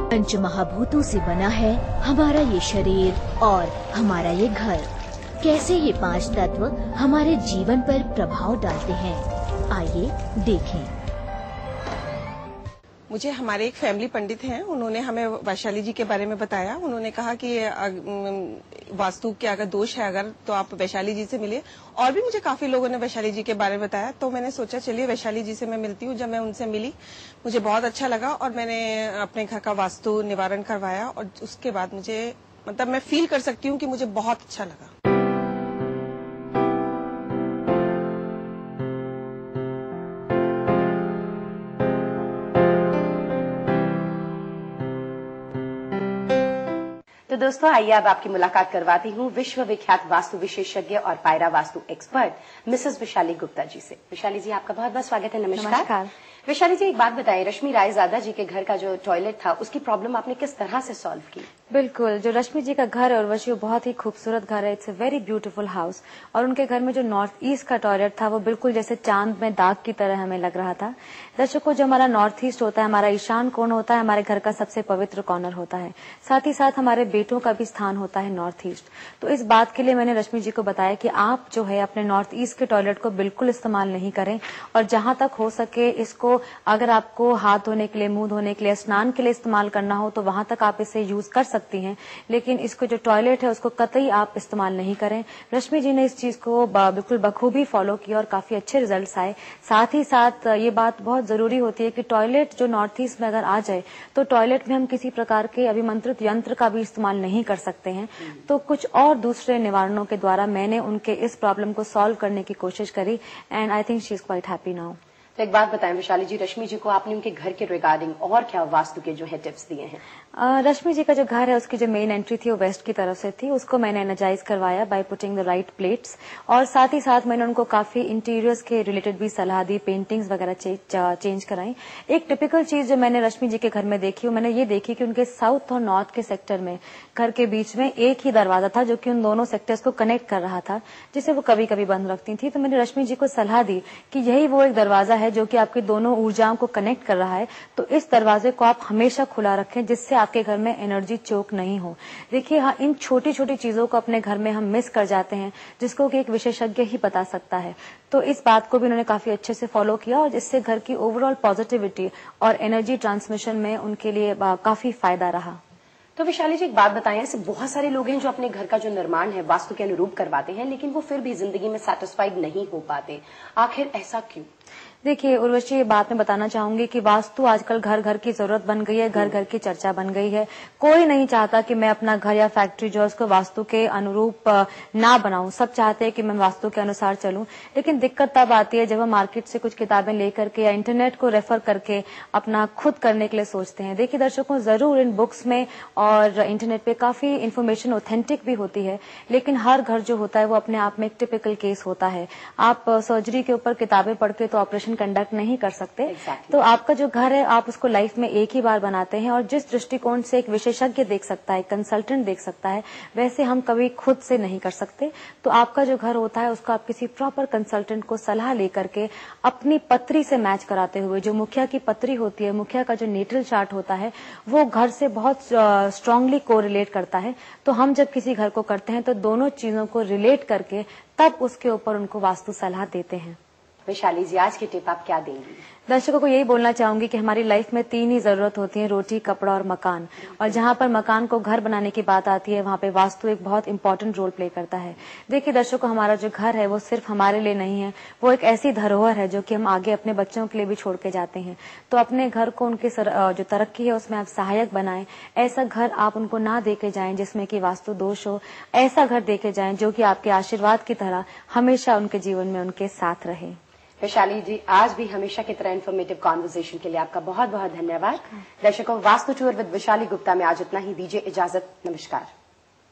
पंच महाभूतों से बना है हमारा ये शरीर और हमारा ये घर। कैसे ये 5 तत्व हमारे जीवन पर प्रभाव डालते हैं, आइए देखें। मुझे हमारे एक फैमिली पंडित हैं, उन्होंने हमें वैशाली जी के बारे में बताया। उन्होंने कहा कि वास्तु के अगर दोष है तो आप वैशाली जी से मिलिए। और भी मुझे काफी लोगों ने वैशाली जी के बारे में बताया, तो मैंने सोचा चलिए वैशाली जी से मैं मिलती हूँ। जब मैं उनसे मिली मुझे बहुत अच्छा लगा और मैंने अपने घर का वास्तु निवारण करवाया और उसके बाद मुझे मैं फील कर सकती हूँ कि मुझे बहुत अच्छा लगा। तो दोस्तों, आइए अब आपकी मुलाकात करवाती हूँ विश्व विख्यात वास्तु विशेषज्ञ और पायरा वास्तु एक्सपर्ट मिसेस वैशाली गुप्ता जी से। वैशाली जी, आपका बहुत बहुत स्वागत है। नमस्कार। वैशाली जी, एक बात बताइए, रश्मि रायजादा जी के घर का जो टॉयलेट था उसकी प्रॉब्लम आपने किस तरह से सॉल्व की? बिल्कुल, जो रश्मि जी का घर है उर्वशी, वो बहुत ही खूबसूरत घर है। It's a very beautiful house. और उनके घर में जो नॉर्थ ईस्ट का टॉयलेट था वो बिल्कुल जैसे चांद में दाग की तरह हमें लग रहा था। दर्शकों, जो हमारा नॉर्थ ईस्ट होता है, हमारा ईशान कोण होता है, हमारे घर का सबसे पवित्र कॉर्नर होता है। साथ ही साथ हमारे बेटों का भी स्थान होता है नॉर्थ ईस्ट। तो इस बात के लिए मैंने रश्मि जी को बताया कि आप जो है अपने नॉर्थ ईस्ट के टॉयलेट को बिल्कुल इस्तेमाल नहीं करें, और जहां तक हो सके इसको, अगर आपको हाथ धोने के लिए, मुंह धोने के लिए, स्नान के लिए इस्तेमाल करना हो तो वहां तक आप इसे यूज कर सकती हैं, लेकिन इसको जो टॉयलेट है उसको कतई आप इस्तेमाल नहीं करें। रश्मि जी ने इस चीज को बिल्कुल बखूबी फॉलो किया और काफी अच्छे रिजल्ट्स आए। साथ ही साथ ये बात बहुत जरूरी होती है कि टॉयलेट जो नॉर्थ ईस्ट में अगर आ जाए तो टॉयलेट में हम किसी प्रकार के अभिमंत्रित यंत्र का भी इस्तेमाल नहीं कर सकते हैं। तो कुछ और दूसरे निवारणों के द्वारा मैंने उनके इस प्रॉब्लम को सॉल्व करने की कोशिश करी, and I think she is quite happy now. तो एक बात बताएं वैशाली जी, रश्मि जी को आपने उनके घर के रिगार्डिंग और क्या वास्तु के जो है टिप्स दिए हैं? रश्मि जी का जो घर है उसकी जो मेन एंट्री थी वो वेस्ट की तरफ से थी, उसको मैंने एनर्जाइज करवाया by putting the right plates. और साथ ही साथ मैंने उनको काफी इंटीरियर्स के रिलेटेड भी सलाह दी, पेंटिंग्स वगैरह चेंज कराई। एक टिपिकल चीज जो मैंने रश्मि जी के घर में देखी, मैंने ये देखी कि उनके साउथ और नॉर्थ के सेक्टर में घर के बीच में एक ही दरवाजा था जो कि उन दोनों सेक्टर्स को कनेक्ट कर रहा था, जिसे वो कभी कभी बंद रखती थी। तो मैंने रश्मि जी को सलाह दी कि यही वो एक दरवाजा है जो कि आपकी दोनों ऊर्जाओं को कनेक्ट कर रहा है, तो इस दरवाजे को आप हमेशा खुला रखें जिससे आपके घर में एनर्जी चोक नहीं हो। देखिए, हाँ, इन छोटी छोटी चीजों को अपने घर में हम मिस कर जाते हैं, जिसको कि एक विशेषज्ञ ही बता सकता है। तो इस बात को भी उन्होंने काफी अच्छे से फॉलो किया और जिससे घर की ओवरऑल पॉजिटिविटी और एनर्जी ट्रांसमिशन में उनके लिए काफी फायदा रहा। तो वैशाली जी, एक बात बताएं, ऐसे बहुत सारे लोग हैं जो अपने घर का जो निर्माण है वास्तु के अनुरूप करवाते हैं, लेकिन वो फिर भी जिंदगी में सेटिस्फाइड नहीं हो पाते। आखिर ऐसा क्यों? देखिए उर्वशी, ये बात मैं बताना चाहूंगी कि वास्तु आजकल घर घर की जरूरत बन गई है, घर घर की चर्चा बन गई है। कोई नहीं चाहता कि मैं अपना घर या फैक्ट्री जो है उसको वास्तु के अनुरूप ना बनाऊं। सब चाहते हैं कि मैं वास्तु के अनुसार चलूं, लेकिन दिक्कत तब आती है जब हम मार्केट से कुछ किताबें लेकर के या इंटरनेट को रेफर करके अपना खुद करने के लिए सोचते हैं। देखिए दर्शकों, जरूर इन बुक्स में और इंटरनेट पे काफी इन्फॉर्मेशन ऑथेंटिक भी होती है, लेकिन हर घर जो होता है वो अपने आप में एक टिपिकल केस होता है। आप सर्जरी के ऊपर किताबें पढ़ के तो ऑपरेशन कंडक्ट नहीं कर सकते। तो आपका जो घर है आप उसको लाइफ में एक ही बार बनाते हैं, और जिस दृष्टिकोण से एक विशेषज्ञ देख सकता है, कंसल्टेंट देख सकता है, वैसे हम कभी खुद से नहीं कर सकते। तो आपका जो घर होता है उसको आप किसी प्रॉपर कंसल्टेंट को सलाह लेकर के अपनी पत्री से मैच कराते हुए, जो मुखिया की पत्री होती है, मुखिया का जो नेटल चार्ट होता है वो घर से बहुत स्ट्रांगली कोरिलेट करता है। तो हम जब किसी घर को करते हैं तो दोनों चीजों को रिलेट करके तब उसके ऊपर उनको वास्तु सलाह देते हैं। वैशाली जी, आज की टिप आप क्या देंगी? दर्शकों को यही बोलना चाहूंगी कि हमारी लाइफ में 3 ही जरूरत होती है, रोटी, कपड़ा और मकान। और जहां पर मकान को घर बनाने की बात आती है वहां पे वास्तु एक बहुत इंपॉर्टेंट रोल प्ले करता है। देखिए दर्शकों, हमारा जो घर है वो सिर्फ हमारे लिए नहीं है, वो एक ऐसी धरोहर है जो कि हम आगे अपने बच्चों के लिए भी छोड़ के जाते हैं। तो अपने घर को उनकी जो तरक्की है उसमें आप सहायक बनाएं। ऐसा घर आप उनको ना देके जाएं जिसमें कि वास्तु दोष हो। ऐसा घर देके जाएं जो कि आपके आशीर्वाद की तरह हमेशा उनके जीवन में उनके साथ रहे। वैशाली जी, आज भी हमेशा की तरह इन्फॉर्मेटिव कॉन्वर्सेशन के लिए आपका बहुत बहुत धन्यवाद। दर्शकों, वास्तु टूर विद वैशाली गुप्ता में आज इतना ही। दीजिए इजाजत। नमस्कार।